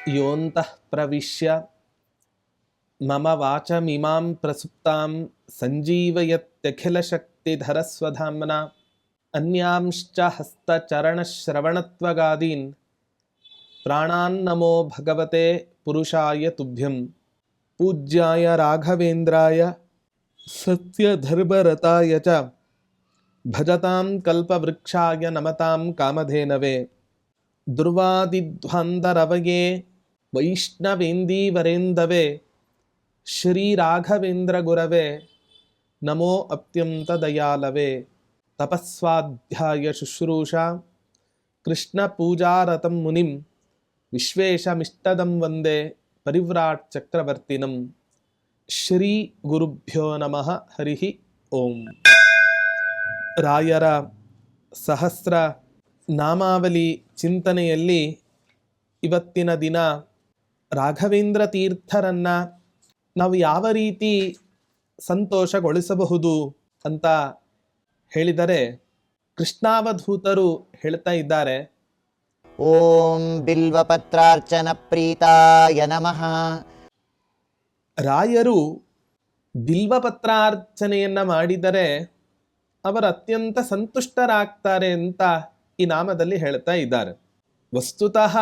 ಯೋಂತಃ ಪ್ರವಿಶ್ಯ ಮಮ ವಾಚಮಿಮಾಂ ಪ್ರಸುಪ್ತಾಂ ಸಂಜೀವಯತ್ಯಖಿಲಶಕ್ತಿಧರಸ್ವಧಾಮ್ನಾ ಅನ್ಯಾಂಶ್ಚ ಹಸ್ತಚರಣಶ್ರವಣತ್ವಗಾದೀನ್ ಪ್ರಾಣಾನ್ನಮೋ ಭಗವತೆ ಪುರುಷಾಯ ತುಭ್ಯಂ. ಪೂಜ್ಯಾಯ ರಾಘವೇಂದ್ರಾಯ ಸತ್ಯಧರ್ಮರತಾಯ ಚ ಭಜತಾಂ ಕಲ್ಪವೃಕ್ಷಾಯ ನಮತಾಂ ಕಾಮಧೇನವೇ. ದುರ್ವಾದಿಧ್ವಾಂತರವಯೇ ವೈಷ್ಣವೇಂದೀವರೇಂದವೇ ಶ್ರೀರಾಘವೇಂದ್ರ ಗುರವೇ ನಮೋ ಅತ್ಯಂತದಯಾಲವೇ. ತಪಸ್ವಾಧ್ಯಾಯ ಶುಶ್ರೂಷಾ ಕೃಷ್ಣ ಪೂಜಾರತಂ ಮುನಿಂ ವಿಶ್ವೇಶಮಿಷ್ಟದಂ ವಂದೇ ಪರಿವ್ರಾಟ್ ಚಕ್ರವರ್ತಿನಂ. ಶ್ರೀ ಗುರುಭ್ಯೋ ನಮಃ. ಹರಿ ಓಂ. ರಾಯರ ಸಹಸ್ರ ನಾಮಾವಳಿ ಚಿಂತನೆಯಲ್ಲಿ ಇವತ್ತಿನ ದಿನ ರಾಘವೇಂದ್ರ ತೀರ್ಥರನ್ನ ನಾವು ಯಾವ ರೀತಿ ಸಂತೋಷಗೊಳಿಸಬಹುದು ಅಂತ ಹೇಳಿದರೆ, ಕೃಷ್ಣಾವಧೂತರು ಹೇಳ್ತಾ ಇದ್ದಾರೆ, ಓಂ ಬಿಲ್ವಪತ್ರಾರ್ಚನ ಪ್ರೀತಾಯ ನಮಃ. ರಾಯರು ಬಿಲ್ವಪತ್ರಾರ್ಚನೆಯನ್ನ ಮಾಡಿದರೆ ಅವರು ಅತ್ಯಂತ ಸಂತುಷ್ಟರಾಗ್ತಾರೆ ಅಂತ ಈ ನಾಮದಲ್ಲಿ ಹೇಳ್ತಾ ಇದ್ದಾರೆ. ವಸ್ತುತಃ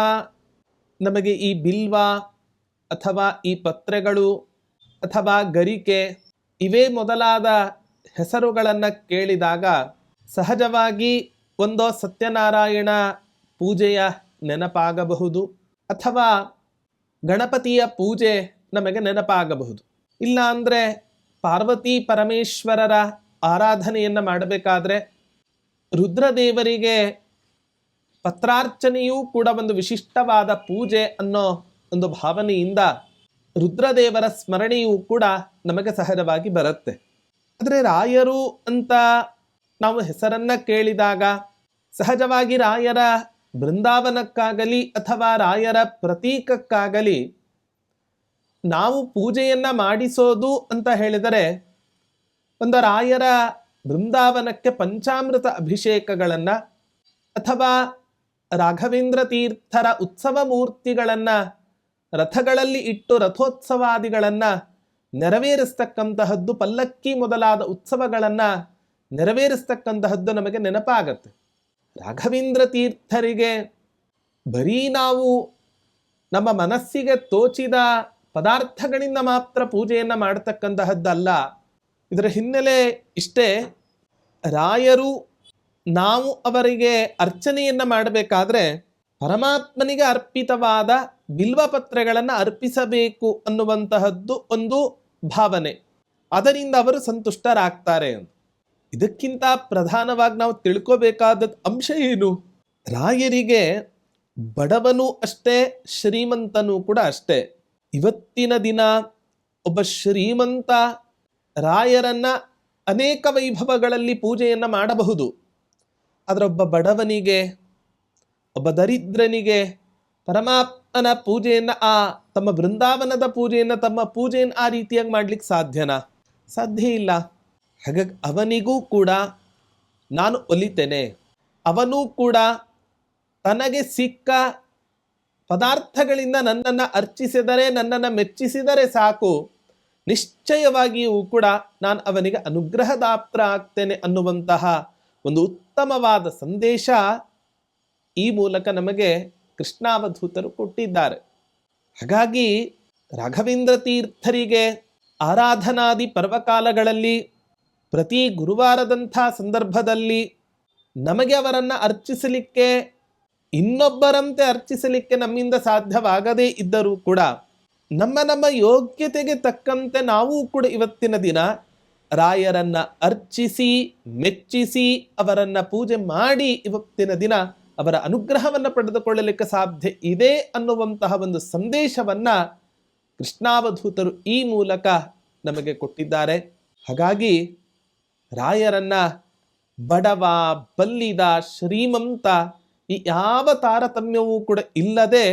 ನಮಗೆ ಈ ಬಿಲ್ವ ಅಥವಾ ಈ ಪತ್ರೆಗಳು ಅಥವಾ ಗರಿಕೆ ಇವೇ ಮೊದಲಾದ ಹೆಸರುಗಳನ್ನು ಕೇಳಿದಾಗ ಸಹಜವಾಗಿ ಒಂದೋ ಸತ್ಯನಾರಾಯಣ ಪೂಜೆಯ ನೆನಪಾಗಬಹುದು, ಅಥವಾ ಗಣಪತಿಯ ಪೂಜೆ ನಮಗೆ ನೆನಪಾಗಬಹುದು. ಇಲ್ಲ ಅಂದರೆ ಪಾರ್ವತಿ ಪರಮೇಶ್ವರರ ಆರಾಧನೆಯನ್ನು ಮಾಡಬೇಕಾದ್ರೆ ರುದ್ರದೇವರಿಗೆ ಪತ್ರಾರ್ಚನೆಯೂ ಕೂಡ ಒಂದು ವಿಶಿಷ್ಟವಾದ ಪೂಜೆ ಅನ್ನೋ ಒಂದು ಭಾವನೆಯಿಂದ ರುದ್ರದೇವರ ಸ್ಮರಣೆಯೂ ಕೂಡ ನಮಗೆ ಸಹಜವಾಗಿ ಬರುತ್ತೆ. ಆದರೆ ರಾಯರು ಅಂತ ನಾವು ಹೆಸರನ್ನ ಕೇಳಿದಾಗ ಸಹಜವಾಗಿ ರಾಯರ ಬೃಂದಾವನಕ್ಕಾಗಲಿ ಅಥವಾ ರಾಯರ ಪ್ರತೀಕಕ್ಕಾಗಲಿ ನಾವು ಪೂಜೆಯನ್ನ ಮಾಡಿಸೋದು ಅಂತ ಹೇಳಿದರೆ ಒಂದು ರಾಯರ ಬೃಂದಾವನಕ್ಕೆ ಪಂಚಾಮೃತ ಅಭಿಷೇಕಗಳನ್ನು ಅಥವಾ ರಾಘವೇಂದ್ರ ತೀರ್ಥರ ಉತ್ಸವ ಮೂರ್ತಿಗಳನ್ನು ರಥಗಳಲ್ಲಿ ಇಟ್ಟು ರಥೋತ್ಸವಾದಿಗಳನ್ನು ನೆರವೇರಿಸ್ತಕ್ಕಂತಹದ್ದು, ಪಲ್ಲಕ್ಕಿ ಮೊದಲಾದ ಉತ್ಸವಗಳನ್ನು ನೆರವೇರಿಸ್ತಕ್ಕಂತಹದ್ದು ನಮಗೆ ನೆನಪಾಗತ್ತೆ. ರಾಘವೇಂದ್ರ ತೀರ್ಥರಿಗೆ ಬರೀ ನಾವು ನಮ್ಮ ಮನಸ್ಸಿಗೆ ತೋಚಿದ ಪದಾರ್ಥಗಳಿಂದ ಮಾತ್ರ ಪೂಜೆಯನ್ನು ಮಾಡತಕ್ಕಂತಹದ್ದಲ್ಲ. ಇದರ ಹಿನ್ನೆಲೆ ಇಷ್ಟೇ, ರಾಯರು ನಾವು ಅವರಿಗೆ ಅರ್ಚನೆಯನ್ನು ಮಾಡಬೇಕಾದ್ರೆ ಪರಮಾತ್ಮನಿಗೆ ಅರ್ಪಿತವಾದ ಬಿಲ್ವಪತ್ರೆಗಳನ್ನು ಅರ್ಪಿಸಬೇಕು ಅನ್ನುವಂತಹದ್ದು ಒಂದು ಭಾವನೆ. ಅದರಿಂದ ಅವರು ಸಂತುಷ್ಟರಾಗ್ತಾರೆ. ಇದಕ್ಕಿಂತ ಪ್ರಧಾನವಾಗಿ ನಾವು ತಿಳ್ಕೋಬೇಕಾದ ಅಂಶ ಏನು? ರಾಯರಿಗೆ ಬಡವನೂ ಅಷ್ಟೇ, ಶ್ರೀಮಂತನೂ ಕೂಡ ಅಷ್ಟೇ. ಇವತ್ತಿನ ದಿನ ಒಬ್ಬ ಶ್ರೀಮಂತ ರಾಯರನ್ನ ಅನೇಕ ವೈಭವಗಳಲ್ಲಿ ಪೂಜೆಯನ್ನು ಮಾಡಬಹುದು. ಆದರೆ ಒಬ್ಬ ಬಡವನಿಗೆ, ಒಬ್ಬ ದರಿದ್ರನಿಗೆ ಪರಮಾತ್ಮನ ಪೂಜೆಯನ್ನು, ತಮ್ಮ ಬೃಂದಾವನದ ಪೂಜೆಯನ್ನು, ತಮ್ಮ ಪೂಜೆಯನ್ನು ಆ ರೀತಿಯಾಗಿ ಮಾಡ್ಲಿಕ್ಕೆ ಸಾಧ್ಯನಾ? ಸಾಧ್ಯ ಇಲ್ಲ. ಹಾಗಾಗಿ ಅವನಿಗೂ ಕೂಡ ನಾನು ಒಲಿತೇನೆ, ಅವನೂ ಕೂಡ ತನಗೆ ಸಿಕ್ಕ ಪದಾರ್ಥಗಳಿಂದ ನನ್ನನ್ನು ಅರ್ಚಿಸಿದರೆ, ನನ್ನನ್ನು ಮೆಚ್ಚಿಸಿದರೆ ಸಾಕು, ನಿಶ್ಚಯವಾಗಿಯೂ ಕೂಡ ನಾನು ಅವನಿಗೆ ಅನುಗ್ರಹದಾಪ್ರ ಆಗ್ತೇನೆ ಅನ್ನುವಂತಹ ಒಂದು ಉತ್ತಮವಾದ ಸಂದೇಶ ಈ ಮೂಲಕ ನಮಗೆ ಕೃಷ್ಣಾವಧೂತರು ಕೊಟ್ಟಿದ್ದಾರೆ. ಹಾಗಾಗಿ ರಾಘವೇಂದ್ರ ತೀರ್ಥರಿಗೆ ಆರಾಧನಾದಿ ಪರ್ವಕಾಲಗಳಲ್ಲಿ ಪ್ರತಿ ಗುರುವಾರದಂಥ ಸಂದರ್ಭದಲ್ಲಿ ನಮಗೆ ಅವರನ್ನು ಅರ್ಚಿಸಲಿಕ್ಕೆ, ಇನ್ನೊಬ್ಬರಂತೆ ಅರ್ಚಿಸಲಿಕ್ಕೆ ನಮ್ಮಿಂದ ಸಾಧ್ಯವಾಗದೇ ಇದ್ದರೂ ಕೂಡ ನಮ್ಮ ಯೋಗ್ಯತೆಗೆ ತಕ್ಕಂತೆ ನಾವು ಕೂಡ ಇವತ್ತಿನ ದಿನ ರಾಯರನ್ನ ಅರ್ಚಿಸಿ, ಮೆಚ್ಚಿಸಿ, ಅವರನ್ನ ಪೂಜೆ ಮಾಡಿ ಇವತ್ತಿನ ದಿನ ಅವರ ಅನುಗ್ರಹವನ್ನು ಪಡೆದುಕೊಳ್ಳಲಿಕ್ಕೆ ಸಾಧ್ಯ ಇದೆ ಅನ್ನುವಂತಹ ಒಂದು ಸಂದೇಶವನ್ನ ಕೃಷ್ಣಾವಧೂತರು ಈ ಮೂಲಕ ನಮಗೆ ಕೊಟ್ಟಿದ್ದಾರೆ. ಹಾಗಾಗಿ ರಾಯರನ್ನ ಬಡವ, ಬಲ್ಲಿದ, ಶ್ರೀಮಂತ ಈ ಯಾವ ತಾರತಮ್ಯವೂ ಕೂಡ ಇಲ್ಲದೆ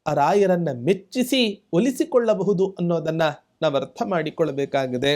ಆ ರಾಯರನ್ನ ಮೆಚ್ಚಿಸಿ ಒಲಿಸಿಕೊಳ್ಳಬಹುದು ಅನ್ನೋದನ್ನ ನಾವು ಅರ್ಥ ಮಾಡಿಕೊಳ್ಳಬೇಕಾಗಿದೆ.